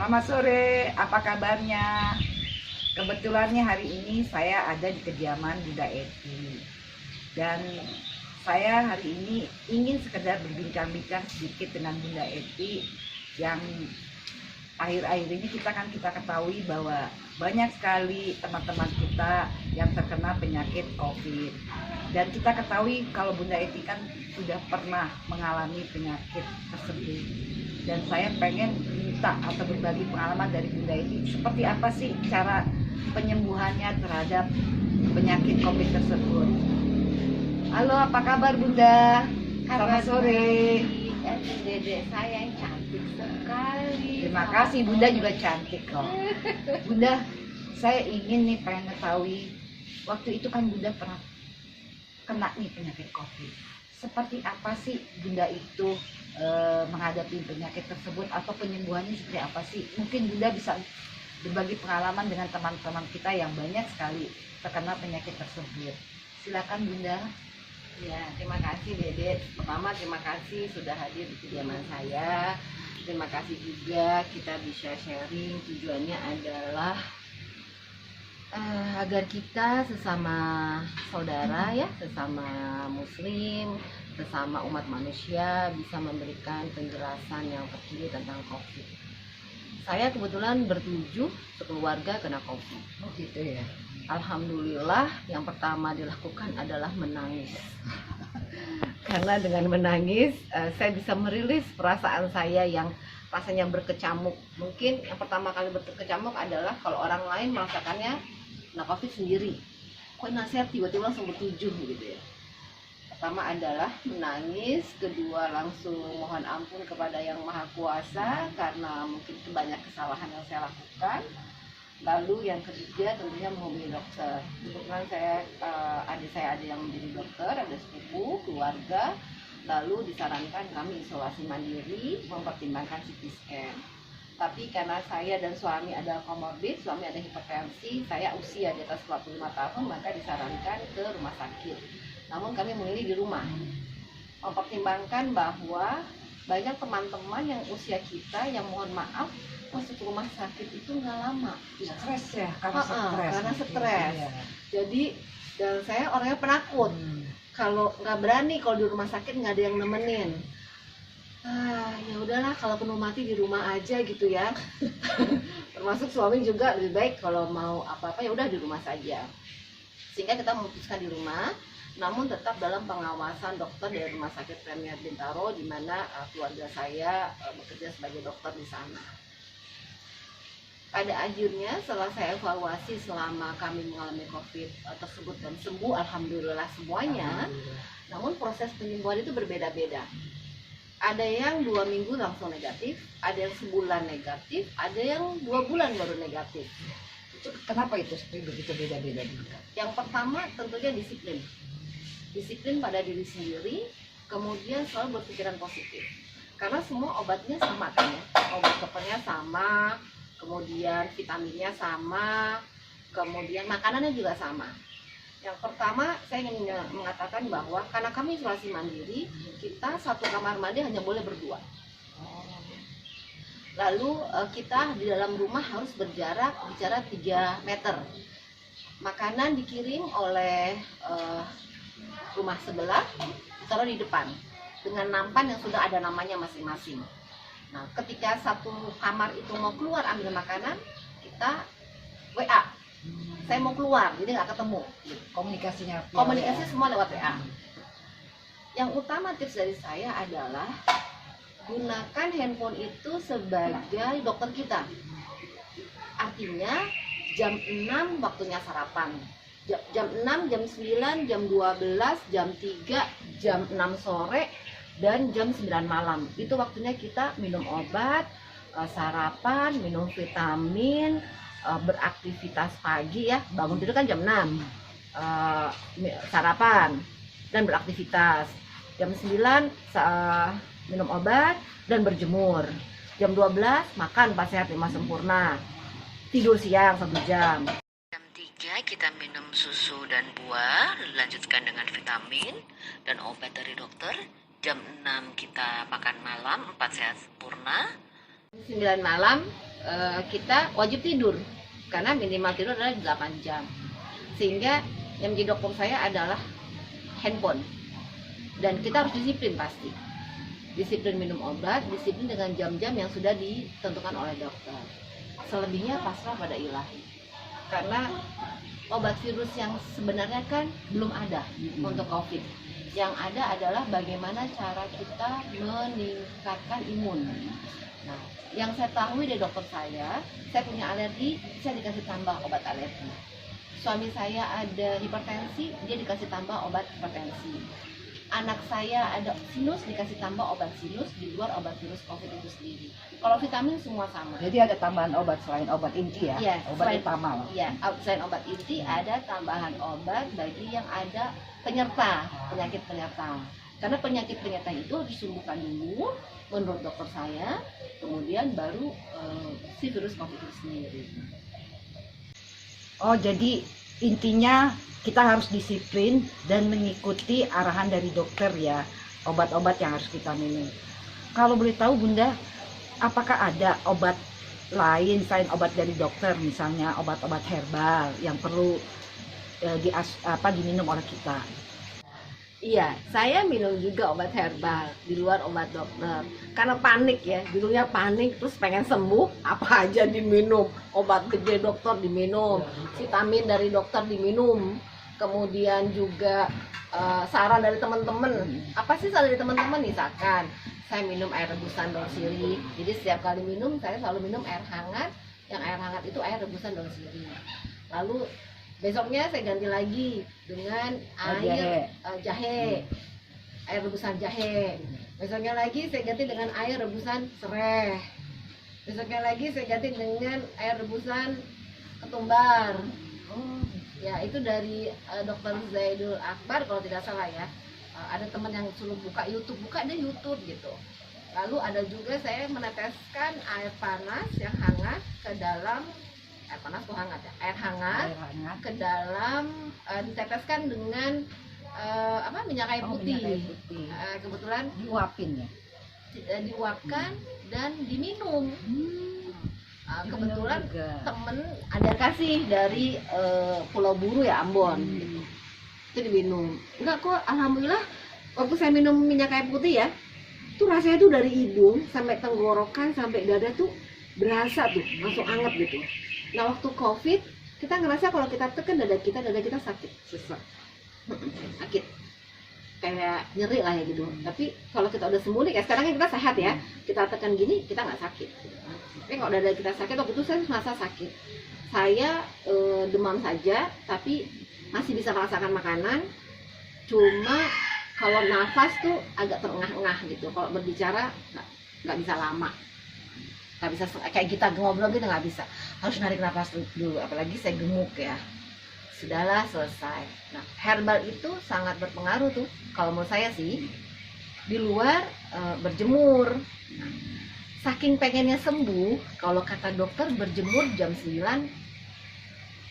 Selamat sore, apa kabarnya? Kebetulannya hari ini saya ada di kediaman Bunda Eti. Dan saya hari ini ingin sekedar berbincang-bincang sedikit dengan Bunda Eti yang akhir-akhir ini kita ketahui bahwa banyak sekali teman-teman kita yang terkena penyakit COVID. Dan kita ketahui kalau Bunda Eti kan sudah pernah mengalami penyakit tersebut. Dan saya pengen minta atau berbagi pengalaman dari Bunda Eti, seperti apa sih cara penyembuhannya terhadap penyakit COVID tersebut. Halo, apa kabar Bunda? Selamat sore. Dedek saya yang cantik sekali. Terima kasih, Bunda juga cantik kok. Bunda, saya ingin nih pengen mengetahui, waktu itu kan Bunda pernah kena nih penyakit COVID. Seperti apa sih Bunda itu menghadapi penyakit tersebut, atau penyembuhannya seperti apa sih? Mungkin Bunda bisa berbagi pengalaman dengan teman-teman kita yang banyak sekali terkena penyakit tersebut. Silakan Bunda. Ya, terima kasih Dedek. Pertama terima kasih sudah hadir di kediaman saya. Terima kasih juga kita bisa sharing. Tujuannya adalah agar kita sesama saudara ya, sesama muslim, sesama umat manusia bisa memberikan penjelasan yang terkini tentang COVID. Saya kebetulan bertujuh sekeluarga kena COVID. Oh gitu ya. Alhamdulillah, yang pertama dilakukan adalah menangis. Karena dengan menangis, saya bisa merilis perasaan saya yang rasanya berkecamuk. Mungkin yang pertama kali berkecamuk adalah kalau orang lain merasakannya kena COVID sendiri. Kok nasihat tiba-tiba langsung bertujuh gitu ya. Pertama adalah menangis, kedua langsung mohon ampun kepada Yang Maha Kuasa karena mungkin banyak kesalahan yang saya lakukan. Lalu yang ketiga tentunya menghubungi dokter. Kebetulan adik saya ada yang menjadi dokter, ada sepupu, keluarga. Lalu disarankan kami isolasi mandiri, mempertimbangkan CT scan. Tapi karena saya dan suami ada komorbid, suami ada hipertensi, saya usia di atas 45 tahun, maka disarankan ke rumah sakit. Namun kami memilih di rumah. Mempertimbangkan bahwa banyak teman-teman yang usia kita yang mohon maaf masuk rumah sakit itu nggak lama, Stres ya, karena stres. karena stres. Iya. Jadi dan saya orangnya penakut. Kalau nggak berani, kalau di rumah sakit nggak ada yang nemenin. Ya udahlah, kalau penuh mati di rumah aja gitu ya. Termasuk suami juga lebih baik kalau mau apa-apa ya udah di rumah saja. Sehingga kita memutuskan di rumah, namun tetap dalam pengawasan dokter dari Rumah Sakit Premier Bintaro, di mana keluarga saya bekerja sebagai dokter di sana. Pada akhirnya setelah saya evaluasi selama kami mengalami COVID tersebut dan sembuh, alhamdulillah semuanya. Namun proses penyembuhan itu berbeda-beda. Ada yang 2 minggu langsung negatif, ada yang sebulan negatif, ada yang 2 bulan baru negatif. Kenapa itu seperti begitu beda-beda Bunda? Yang pertama tentunya disiplin. Disiplin pada diri sendiri, kemudian selalu berpikiran positif. Karena semua obatnya sama kan ya, obat dokternya sama, kemudian vitaminnya sama, kemudian makanannya juga sama. Yang pertama saya ingin mengatakan bahwa karena kami isolasi mandiri, kita satu kamar mandi hanya boleh berdua. Lalu kita di dalam rumah harus berjarak bicara 3 meter. Makanan dikirim oleh rumah sebelah, ditaruh di depan dengan nampan yang sudah ada namanya masing-masing. Nah, ketika satu kamar itu mau keluar ambil makanan, kita WA. Saya mau keluar, jadi nggak ketemu. Komunikasi semua lewat WA. Yang utama tips dari saya adalah gunakan handphone itu sebagai dokter kita. Artinya jam 6 waktunya sarapan. Jam 6, jam 9, jam 12, jam 3, jam 6 sore, dan jam 9 malam. Itu waktunya kita minum obat, sarapan, minum vitamin, beraktivitas pagi ya. Bangun tidur kan jam 6, sarapan dan beraktivitas. Jam 9 minum obat dan berjemur. Jam 12 makan pas sehat 5 sempurna. Tidur siang 1 jam. Jam 3 kita minum susu dan buah, dilanjutkan dengan vitamin dan obat dari dokter. Jam 6 kita makan malam 4 sehat sempurna. 9 malam kita wajib tidur karena minimal tidur adalah 8 jam. Sehingga yang menjadi dokter saya adalah handphone. Dan kita harus disiplin pasti. Disiplin minum obat, disiplin dengan jam-jam yang sudah ditentukan oleh dokter. Selebihnya pasrah pada ilahi. Karena obat virus yang sebenarnya kan belum ada untuk COVID. Yang ada adalah bagaimana cara kita meningkatkan imun. Nah, yang saya tahu dari dokter saya punya alergi, saya dikasih tambah obat alergi. Suami saya ada hipertensi, dia dikasih tambah obat hipertensi. Anak saya ada sinus, dikasih tambah obat sinus di luar obat virus COVID itu sendiri. Kalau vitamin semua sama. Jadi ada tambahan obat selain obat inti ya? Iya, Obat utama. Iya, selain obat inti ada tambahan obat bagi yang ada penyakit penyerta. Karena penyakit penyerta itu harus disembuhkan dulu menurut dokter saya, kemudian baru si virus COVID itu sendiri. Oh, jadi intinya kita harus disiplin dan mengikuti arahan dari dokter ya, obat-obat yang harus kita minum. Kalau boleh tahu Bunda, apakah ada obat lain selain obat dari dokter, misalnya obat-obat herbal yang perlu diminum oleh kita? Iya, saya minum juga obat herbal di luar obat dokter. Karena panik ya, judulnya panik, terus pengen sembuh, apa aja diminum. Obat gede dokter diminum, vitamin dari dokter diminum. Kemudian juga saran dari teman-teman. Apa sih saran dari teman-teman? Misalkan saya minum air rebusan daun sirih. Jadi setiap kali minum, saya selalu minum air hangat. Yang air hangat itu air rebusan daun sirih. Lalu besoknya saya ganti lagi dengan air jahe, air rebusan jahe. Besoknya lagi saya ganti dengan air rebusan serai. Besoknya lagi saya ganti dengan air rebusan ketumbar. Ya itu dari Dr. Zaidul Akbar kalau tidak salah ya. Ada teman yang suruh buka deh YouTube gitu. Lalu ada juga saya meneteskan air panas yang hangat ke dalam air panas tuh hangat ya, air hangat ke dalam diteteskan dengan minyak kayu putih. Kebetulan Diuapin ya? diuapkan dan diminum. Kebetulan temen ada kasih dari Pulau Buru ya, Ambon. Itu diminum. Enggak kok, alhamdulillah waktu saya minum minyak kayu putih ya, tuh rasanya tuh dari hidung sampai tenggorokan sampai dada tuh berasa tuh langsung anget gitu. Nah waktu COVID kita ngerasa kalau kita tekan dada kita sakit, sesak, sakit, kayak nyeri lah ya gitu. Tapi kalau kita udah sembuh nih, kayak sekarang kan kita sehat ya, kita tekan gini kita nggak sakit. Tapi kalau dada kita sakit, waktu itu saya merasa sakit. Saya demam saja, tapi masih bisa merasakan makanan. Cuma kalau nafas tuh agak terengah-engah gitu. Kalau berbicara nggak bisa lama. Nggak bisa kayak kita ngobrol gitu, nggak bisa, harus narik nafas dulu, apalagi saya gemuk ya. Sudahlah, selesai. Nah, herbal itu sangat berpengaruh tuh kalau menurut saya sih. Di luar berjemur. Nah, saking pengennya sembuh, kalau kata dokter berjemur jam 9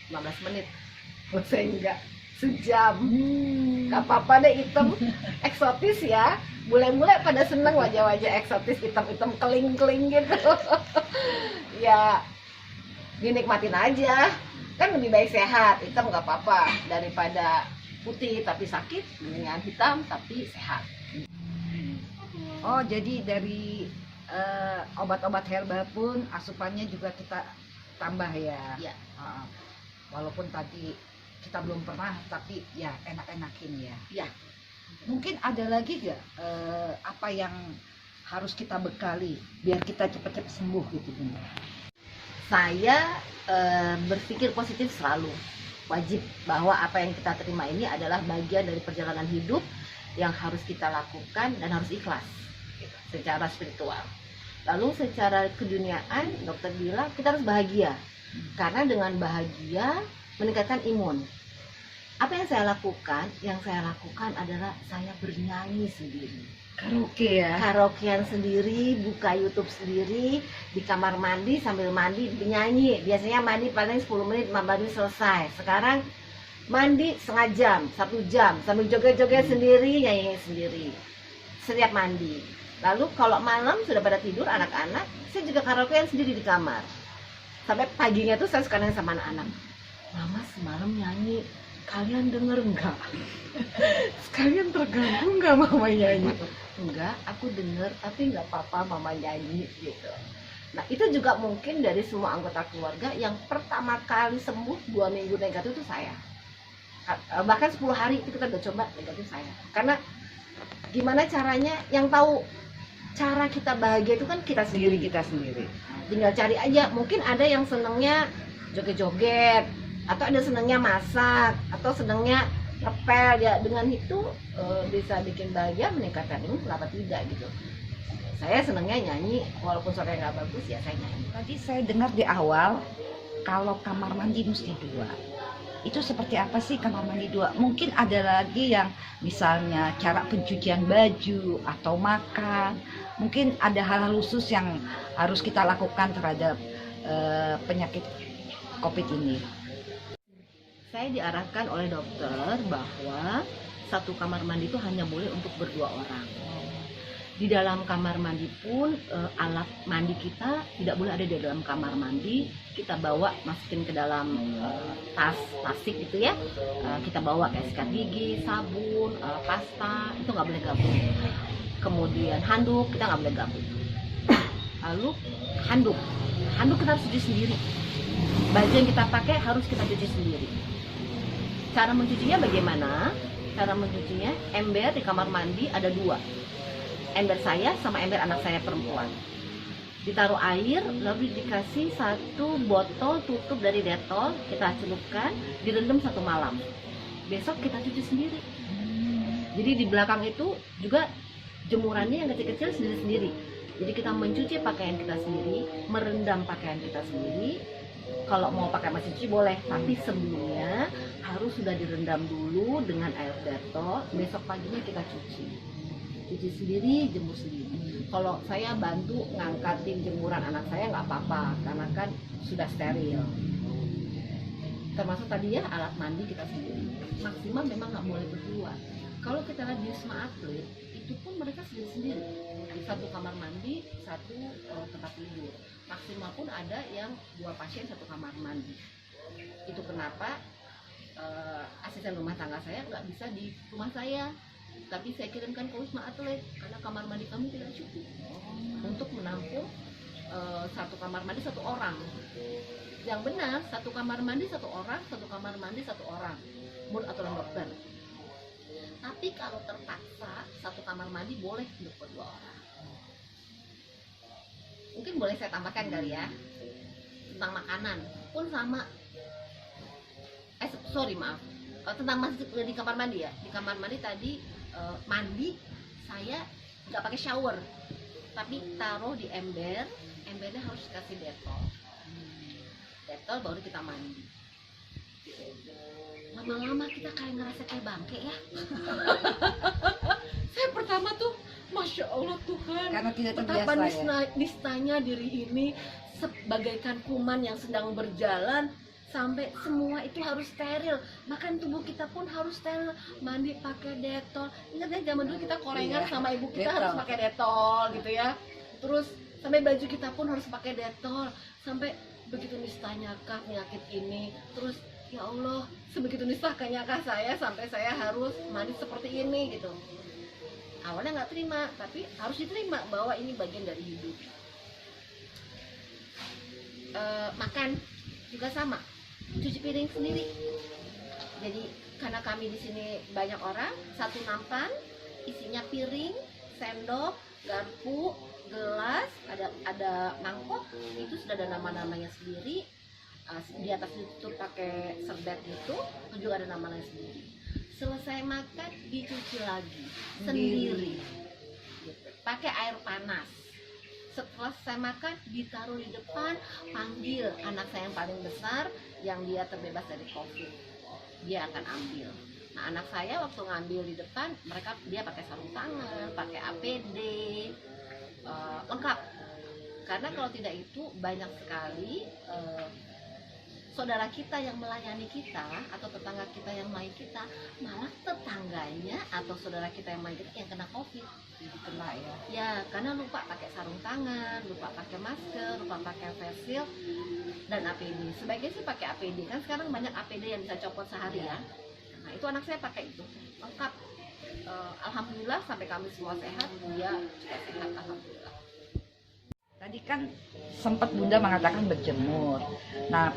15 menit. Menurut saya enggak, sejam. Gak apa-apa deh, hitam eksotis ya. Bule-bule pada seneng wajah-wajah eksotis hitam-hitam keling-keling gitu. Ya dinikmatin aja, kan lebih baik sehat. Hitam gak apa-apa daripada putih tapi sakit, mendingan hitam tapi sehat. Oh, jadi dari obat-obat herbal pun asupannya juga kita tambah ya? Ya. Walaupun tadi kita belum pernah, tapi ya enak-enakin ya. Ya. Mungkin ada lagi gak apa yang harus kita bekali biar kita cepat-cepat sembuh gitu Bunda? Saya berpikir positif selalu. Wajib bahwa apa yang kita terima ini adalah bagian dari perjalanan hidup yang harus kita lakukan dan harus ikhlas secara spiritual. Lalu secara keduniaan dokter bilang kita harus bahagia. Karena dengan bahagia meningkatkan imun. Apa yang saya lakukan? Yang saya lakukan adalah saya bernyanyi sendiri. Karaoke ya? Karaokean sendiri, buka YouTube sendiri, di kamar mandi sambil mandi bernyanyi. Biasanya mandi paling 10 menit, mandi selesai. Sekarang mandi setengah jam, 1 jam, sambil joget-joget sendiri, nyanyi sendiri. Setiap mandi. Lalu kalau malam sudah pada tidur anak-anak, saya juga karaokean sendiri di kamar. Sampai paginya tuh saya suka nanya sama anak-anak, Mama semalam nyanyi, kalian denger nggak? Sekalian terganggu nggak Mama nyanyi? Enggak, aku denger, tapi nggak apa-apa Mama nyanyi gitu. Nah itu juga mungkin dari semua anggota keluarga yang pertama kali sembuh 2 minggu negatif itu saya. Bahkan 10 hari itu kita udah coba negatif saya. Karena gimana caranya, yang tahu cara kita bahagia itu kan kita sendiri. Kita sendiri. Tinggal cari aja, mungkin ada yang senengnya joget-joget, atau ada senengnya masak, atau senengnya ngepel, ya dengan itu bisa bikin bahagia, meningkatkan ini, kenapa tidak gitu. Saya senengnya nyanyi, walaupun suaranya nggak bagus ya saya nyanyi. Tadi saya dengar di awal kalau kamar mandi mesti 2. Itu seperti apa sih kamar mandi 2? Mungkin ada lagi yang misalnya cara pencucian baju atau makan. Mungkin ada hal-hal khusus yang harus kita lakukan terhadap penyakit COVID ini. Saya diarahkan oleh dokter bahwa satu kamar mandi itu hanya boleh untuk berdua orang. Di dalam kamar mandi pun alat mandi kita tidak boleh ada di dalam kamar mandi. Kita bawa, masukin ke dalam tas plastik gitu ya. Kita bawa kayak sikat gigi, sabun, pasta, itu nggak boleh gabung. Kemudian handuk kita nggak boleh gabung. Lalu handuk kita harus cuci sendiri. Baju yang kita pakai harus kita cuci sendiri. Cara mencucinya bagaimana? Cara mencucinya, ember di kamar mandi ada 2. Ember saya sama ember anak saya perempuan. Ditaruh air, lalu dikasih 1 botol tutup dari Dettol, kita celupkan, direndam 1 malam. Besok kita cuci sendiri. Jadi di belakang itu juga jemurannya yang kecil-kecil sendiri-sendiri. Jadi kita mencuci pakaian kita sendiri, merendam pakaian kita sendiri. Kalau mau pakai mesin cuci boleh, tapi sebelumnya harus sudah direndam dulu dengan air Dettol. Besok paginya kita cuci sendiri, jemur sendiri. Kalau saya bantu ngangkatin jemuran anak saya nggak apa-apa, karena kan sudah steril. Termasuk tadi ya alat mandi kita sendiri. Maksimal memang nggak boleh berdua. Kalau kita lihat di Wisma Atlet, itu pun mereka sendiri-sendiri. Di 1 kamar mandi, 1 tempat tidur. Maksimal pun ada yang 2 pasien 1 kamar mandi. Itu kenapa asisten rumah tangga saya nggak bisa di rumah saya, tapi saya kirimkan ke Wisma Atlet karena kamar mandi kami tidak cukup untuk menampung 1 kamar mandi 1 orang. Yang benar 1 kamar mandi 1 orang, 1 kamar mandi 1 orang menurut aturan dokter. Tapi kalau terpaksa 1 kamar mandi boleh untuk berdua orang. Mungkin boleh saya tambahkan kali ya, tentang makanan pun sama. Maaf, tentang masuk di kamar mandi ya. Di kamar mandi tadi mandi saya nggak pakai shower, tapi taruh di ember. Embernya harus kasih Dettol. Dettol baru kita mandi. Lama-lama kita kayak ngerasa kayak bangke ya. Saya pertama tuh, Masya Allah Tuhan, Karena tidak betapa terbiasa ya. nistanya diri ini sebagaikan kuman yang sedang berjalan, sampai semua itu harus steril. Makan tubuh kita pun harus steril. Mandi pakai Dettol. Ingat ya zaman dulu kita korengan Iya, sama ibu kita Dettol. harus pakai Dettol gitu ya. Terus sampai baju kita pun harus pakai Dettol. Sampai begitu nistanya kah penyakit ini. Terus ya Allah, sebegitu nistanya kah saya sampai saya harus mandi seperti ini gitu. Awalnya nggak terima, tapi harus diterima bahwa ini bagian dari hidup. Makan juga sama, cuci piring sendiri. Jadi karena kami di sini banyak orang, 1 nampan isinya piring, sendok, garpu, gelas, ada mangkok, itu sudah ada nama-namanya sendiri. Di atas itu pakai serbet itu juga ada namanya sendiri. Selesai makan dicuci lagi sendiri, gitu. Pakai air panas. Setelah saya makan ditaruh di depan, panggil anak saya yang paling besar yang dia terbebas dari COVID, dia akan ambil. Nah anak saya waktu ngambil di depan, dia pakai sarung tangan, pakai APD, lengkap. Karena kalau tidak itu banyak sekali saudara kita yang melayani kita atau tetangga kita yang melayani kita, malah tetangganya atau saudara kita yang melayani kita yang kena COVID. Jadi kena ya. Ya, karena lupa pakai sarung tangan, lupa pakai masker, lupa pakai face shield dan APD. Sebaiknya sih pakai APD, kan sekarang banyak APD yang bisa copot sehari ya. Nah, itu anak saya pakai itu, lengkap. Alhamdulillah sampai kami semua sehat, dia juga sehat, alhamdulillah. Tadi kan sempat Bunda mengatakan berjemur. Nah,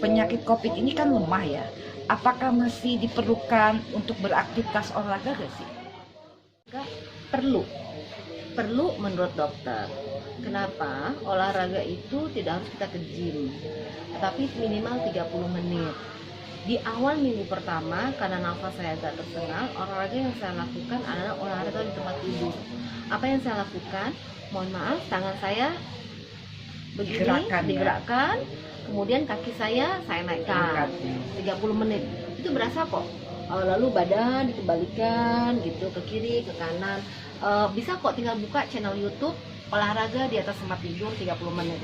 penyakit COVID ini kan lemah ya. Apakah masih diperlukan untuk beraktivitas olahraga gak sih? Enggak, perlu menurut dokter. Kenapa? Olahraga itu tidak harus kita ke gym, tapi minimal 30 menit. Di awal minggu pertama, karena nafas saya agak tersengal, olahraga yang saya lakukan adalah olahraga di tempat tidur. Apa yang saya lakukan? Mohon maaf, tangan saya begini, digerakkan, kemudian kaki saya naikkan 30 menit. Itu berasa kok. Lalu badan dikembalikan gitu ke kiri, ke kanan. Bisa kok tinggal buka channel YouTube olahraga di atas tempat tidur 30 menit.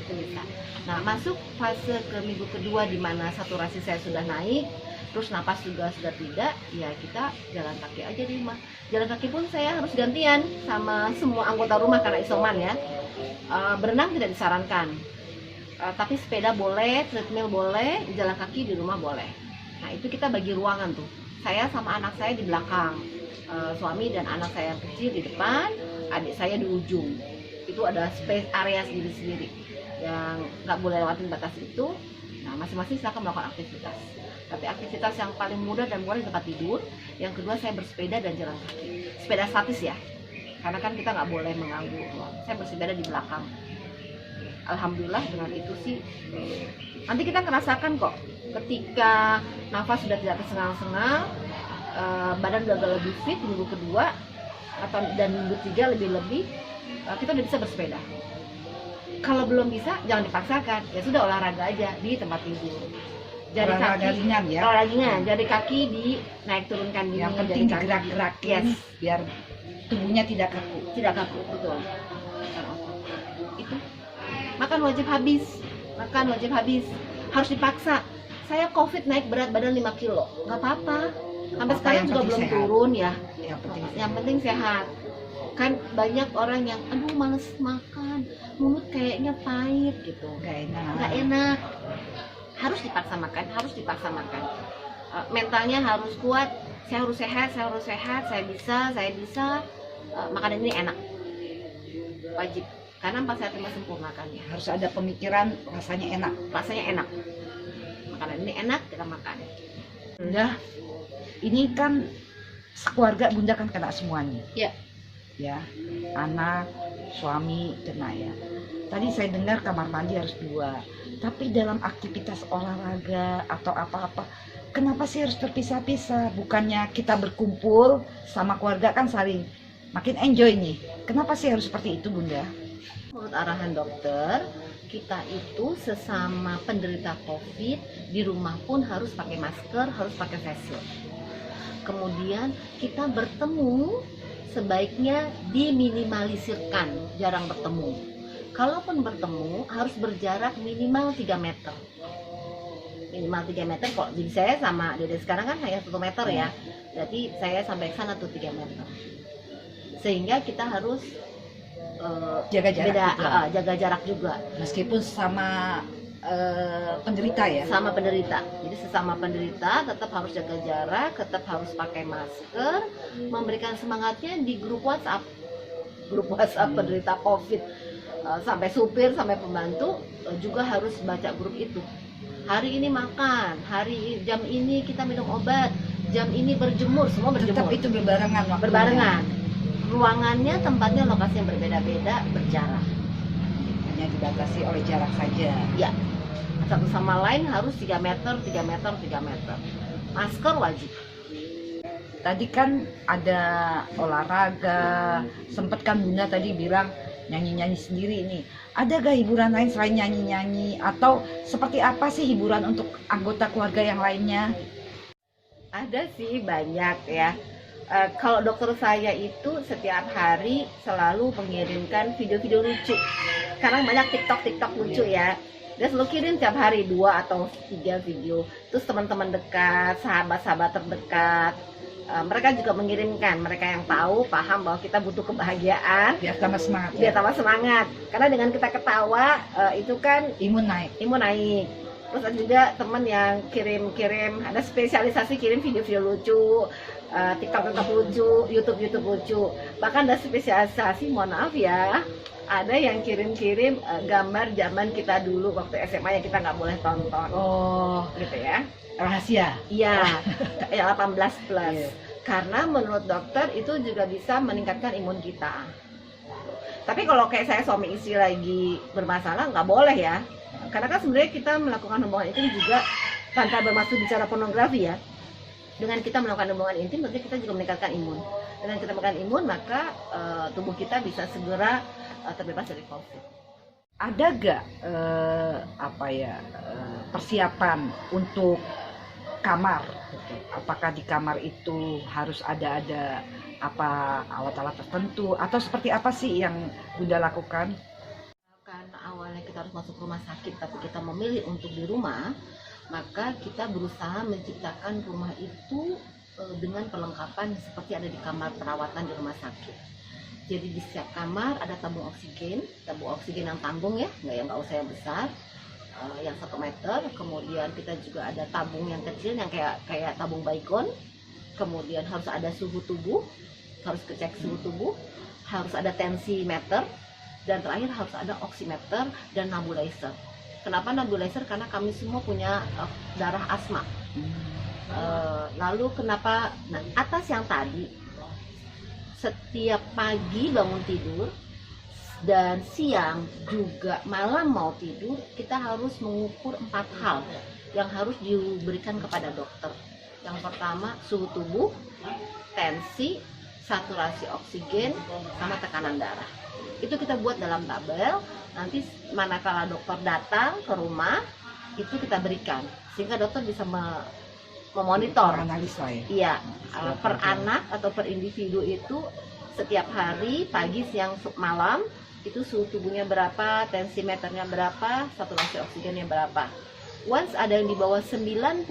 Itu bisa. Nah, masuk fase ke minggu kedua di mana saturasi saya sudah naik, terus napas juga sudah tidak, ya kita jalan kaki aja di rumah. Jalan kaki pun saya harus gantian sama semua anggota rumah karena isoman ya. Berenang tidak disarankan, tapi sepeda boleh, treadmill boleh, jalan kaki di rumah boleh. Nah, itu kita bagi ruangan tuh. Saya sama anak saya di belakang, suami dan anak saya yang kecil di depan, adik saya di ujung. Itu ada space area sendiri-sendiri yang nggak boleh lewatin batas itu. Nah, masing-masing silakan melakukan aktivitas. Tapi aktivitas yang paling mudah dan murah di tempat tidur. Yang kedua, saya bersepeda dan jalan kaki. Sepeda statis ya, karena kan kita nggak boleh mengganggu ruang. Saya bersepeda di belakang. Alhamdulillah dengan itu sih, nanti kita merasakan kok. Ketika nafas sudah tidak tersengal-sengal, badan udah agak lebih fit minggu kedua dan minggu 3 lebih-lebih, kita udah bisa bersepeda. Kalau belum bisa, jangan dipaksakan. Ya sudah, olahraga aja di tempat tidur. Jari Olahraga kaki ringan ya. olahraga ringan, jari kaki dinaik turunkan gini. Yang penting jari kaki. digerak-gerakin Yes. biar tubuhnya tidak kaku. Tidak kaku, betul. Itu makan wajib habis, harus dipaksa. Saya COVID naik berat badan 5 kilo, nggak apa-apa. Sampai Apa sekarang yang juga penting belum sehat. turun ya. Yang penting sehat. Kan banyak orang yang aduh males makan, mulut kayaknya pahit gitu, nggak enak. Harus dipaksa makan. Mentalnya harus kuat. Saya harus sehat, saya bisa. Makanan ini enak, wajib. Karena 4 sehat 5 sempurna kan ya. harus ada pemikiran rasanya enak. Makanan ini enak, kita makan. Bunda, ini kan sekeluarga Bunda kan kena semuanya. Iya. Ya, anak, suami kena ya. Tadi saya dengar kamar mandi harus 2. Tapi dalam aktivitas olahraga atau apa-apa, kenapa sih harus terpisah-pisah? Bukannya kita berkumpul sama keluarga kan saling makin enjoy nih. Kenapa sih harus seperti itu, Bunda? Menurut arahan dokter, kita itu sesama penderita COVID di rumah pun harus pakai masker, harus pakai face shield. Kemudian kita bertemu sebaiknya diminimalisirkan, jarang bertemu. Kalaupun bertemu harus berjarak minimal 3 meter. Minimal 3 meter kok. Jadi saya sama Dede sekarang kan hanya 1 meter ya. Jadi saya sampai ke sana tuh 3 meter. Sehingga kita harus Jaga jarak juga. jaga jarak juga. Meskipun sama penderita ya. Sama penderita. Jadi sesama penderita tetap harus jaga jarak, tetap harus pakai masker, memberikan semangatnya di grup WhatsApp penderita COVID. Sampai supir, sampai pembantu juga harus baca grup itu. Hari ini makan, jam ini kita minum obat, jam ini berjemur, semua berjemur. Tetap itu berbarengan waktunya. Berbarengan. Ruangannya, tempatnya, lokasi yang berbeda-beda, berjarak. Hanya dibatasi oleh jarak saja. Ya, satu sama lain harus 3 meter. Masker wajib. Tadi kan ada olahraga, sempet kan Bunda tadi bilang nyanyi-nyanyi sendiri nih. Ada gak hiburan lain selain nyanyi-nyanyi? Atau seperti apa sih hiburan untuk anggota keluarga yang lainnya? Ada sih, banyak ya. Kalau dokter saya itu setiap hari selalu mengirimkan video-video lucu. Sekarang banyak TikTok lucu ya. Dia selalu kirim tiap hari 2 atau 3 video. Terus teman-teman dekat, sahabat-sahabat terdekat, mereka juga mengirimkan. Mereka yang tahu, paham bahwa kita butuh kebahagiaan, Biar tambah semangat. biar tambah semangat. Karena dengan kita ketawa, itu kan Imun naik. imun naik. Terus ada juga teman yang kirim, ada spesialisasi kirim video-video lucu, TikTok lucu, YouTube lucu. Bahkan ada spesialisasi, mohon maaf ya, ada yang kirim gambar zaman kita dulu waktu SMA yang kita nggak boleh tonton, Oh, gitu ya. rahasia. Iya, ya 18 plus. Iya. Karena menurut dokter itu juga bisa meningkatkan imun kita. Tapi kalau kayak saya suami istri lagi bermasalah nggak boleh ya. Karena kan sebenarnya kita melakukan hubungan intim juga tanpa bermaksud bicara pornografi ya. Dengan kita melakukan hubungan intim berarti kita juga meningkatkan imun. Dengan kita meningkatkan imun maka tubuh kita bisa segera terbebas dari COVID. Ada gak persiapan untuk kamar? Gitu? Apakah di kamar itu harus ada apa alat-alat tertentu atau seperti apa sih yang Bunda lakukan? Karena awalnya kita harus masuk rumah sakit tapi kita memilih untuk di rumah, maka kita berusaha menciptakan rumah itu dengan perlengkapan seperti ada di kamar perawatan di rumah sakit. Jadi di setiap kamar ada tabung oksigen yang tanggung ya, nggak usah yang besar, yang 1 meter. Kemudian kita juga ada tabung yang kecil yang kayak tabung baygon. Kemudian harus ada suhu tubuh, harus kecek suhu tubuh, harus ada tensimeter, dan terakhir harus ada oximeter dan nebulizer. Kenapa nebulizer? Karena kami semua punya darah asma. Lalu kenapa? Nah, atas yang tadi, setiap pagi bangun tidur dan siang juga malam mau tidur, kita harus mengukur 4 hal yang harus diberikan kepada dokter. Yang pertama suhu tubuh, tensi, saturasi oksigen, sama tekanan darah. Itu kita buat dalam tabel. Nanti manakala dokter datang ke rumah, itu kita berikan sehingga dokter bisa memonitor. Analisa ya. Iya, per anak atau per individu itu setiap hari, pagi, siang, malam, itu suhu tubuhnya berapa, tensimeternya berapa, saturasi oksigennya berapa. Once ada yang di bawah 95,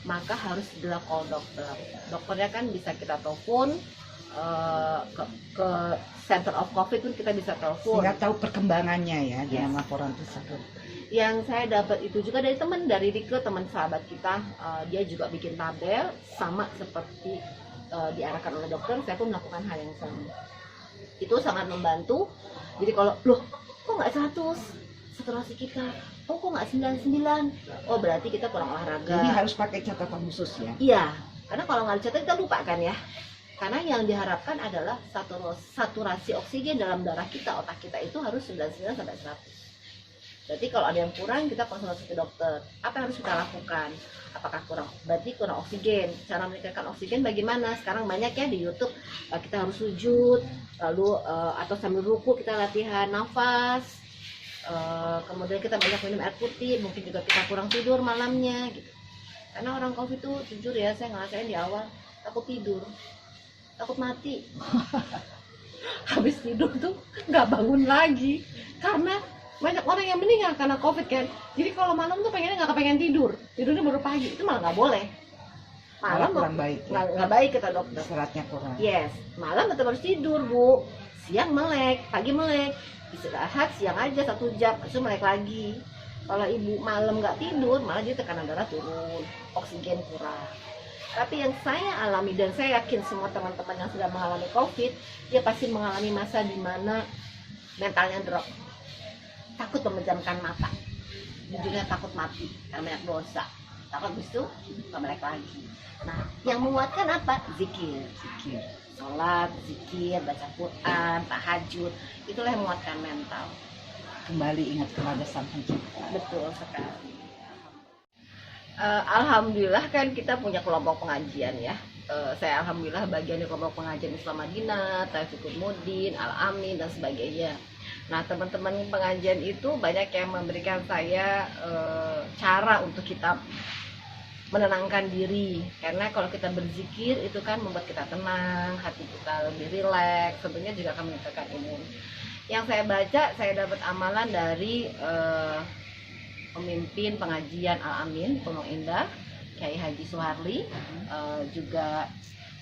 maka harus segera call dokter. Dokternya kan bisa kita telepon, ke Center of COVID pun kita bisa telepon. Sehingga tahu perkembangannya ya dengan Yes. laporan tersebut. Yang saya dapat itu juga dari Rike, teman sahabat kita. Dia juga bikin tabel sama seperti diarahkan oleh dokter. Saya pun melakukan hal yang sama. Itu sangat membantu. Jadi kalau loh kok nggak 100 saturasi kita, kok nggak 99, oh berarti kita kurang olahraga. Jadi harus pakai catatan khusus ya. Iya, karena kalau nggak dicatat kita lupa kan ya. Karena yang diharapkan adalah saturasi oksigen dalam darah kita, otak kita itu harus 99 sampai 100. Berarti kalau ada yang kurang, kita konsultasi ke dokter. Apa yang harus kita lakukan? Apakah kurang? Berarti kurang oksigen. Cara meningkatkan oksigen bagaimana? Sekarang banyak ya di YouTube. Kita harus sujud, lalu atau sambil ruku kita latihan nafas. Kemudian kita banyak minum air putih. Mungkin juga kita kurang tidur malamnya. Gitu. Karena orang COVID itu jujur ya, saya ngerasain di awal takut tidur. Takut mati. Habis tidur tuh nggak bangun lagi karena banyak orang yang meninggal karena COVID kan. Jadi kalau malam tuh pengennya nggak kepengen tidurnya baru pagi, itu malah nggak boleh. Malam kurang baik ya. nggak baik kata dokter. Istirahatnya kurang. Yes, malam tetap harus tidur bu. Siang melek, pagi melek. Istirahat siang aja 1 jam, terus melek lagi. Kalau ibu malam nggak tidur, malah dia tekanan darah turun, oksigen kurang. Tapi yang saya alami dan saya yakin semua teman-teman yang sudah mengalami COVID, dia pasti mengalami masa di mana mentalnya drop, takut memejamkan mata, jujurnya takut mati karena banyak dosa, takut habis itu nggak melek lagi. Nah, yang menguatkan apa? Zikir, sholat, zikir, baca Quran, tahajud, itulah yang menguatkan mental. Kembali ingat kepada Sang Pencipta. Betul sekali. Alhamdulillah kan kita punya kelompok pengajian ya. Saya alhamdulillah bagian dari kelompok pengajian Islam Madinah, Taufikul Mudin, Al Amin dan sebagainya. Nah teman-teman pengajian itu banyak yang memberikan saya cara untuk kita menenangkan diri. Karena kalau kita berzikir itu kan membuat kita tenang, hati kita lebih rileks, tentunya juga akan meningkatkan imun. Yang saya baca, saya dapat amalan dari pemimpin pengajian Al-Amin Pondok Indah, Kiai Haji Suharli, juga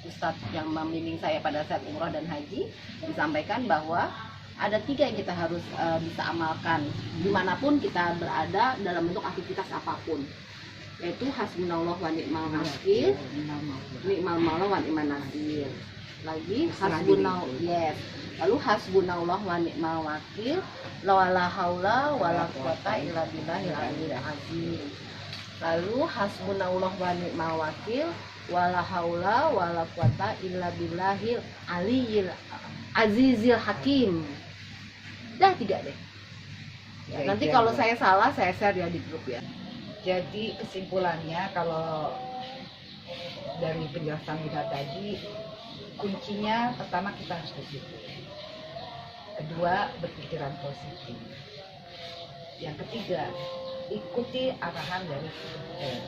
Ustadz yang membimbing saya pada saat umrah dan haji, disampaikan bahwa ada 3 yang kita harus bisa amalkan dimanapun kita berada dalam bentuk aktivitas apapun, yaitu hasbunallah wa ni'mal wakil, ni'mal maula wa ni'man nasir. Lagi lalu hasbunallah wa ni'mal wakil, la haula wala quwata illa billahil aliyil azim. Lalu hasbunallah wa ni'mal wakil, wala haula wala quwata illa billahil aliyil azizil hakim. Dah 3 deh. Ya, Nanti itu kalau yang- saya salah saya share ya di grup ya. Jadi kesimpulannya kalau dari penjelasan kita tadi, kuncinya pertama kita harus bersyukur. Kedua, berpikiran positif. Yang ketiga, ikuti arahan dari dokter.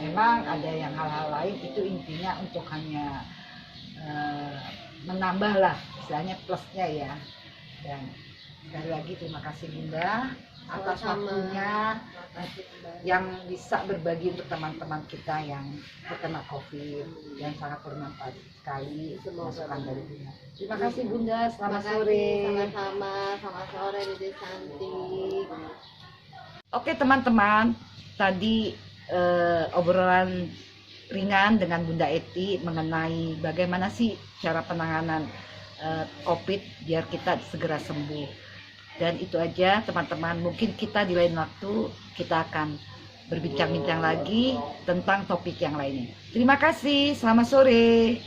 Memang ada yang hal-hal lain, itu intinya untuk hanya menambah lah, istilahnya plusnya ya. Dan sekali lagi terima kasih Bunda atas Sama-sama. waktunya yang bisa berbagi untuk teman-teman kita yang terkena COVID, dan sangat bermanfaat sekali masukan dari Bunda. Terima kasih Bunda, selamat sore. Sama-sama, selamat sore Dede cantik. Oke teman-teman, tadi obrolan ringan dengan Bunda Eti mengenai bagaimana sih cara penanganan COVID biar kita segera sembuh. Dan itu aja teman-teman, mungkin kita di lain waktu kita akan berbincang-bincang lagi tentang topik yang lainnya. Terima kasih, selamat sore.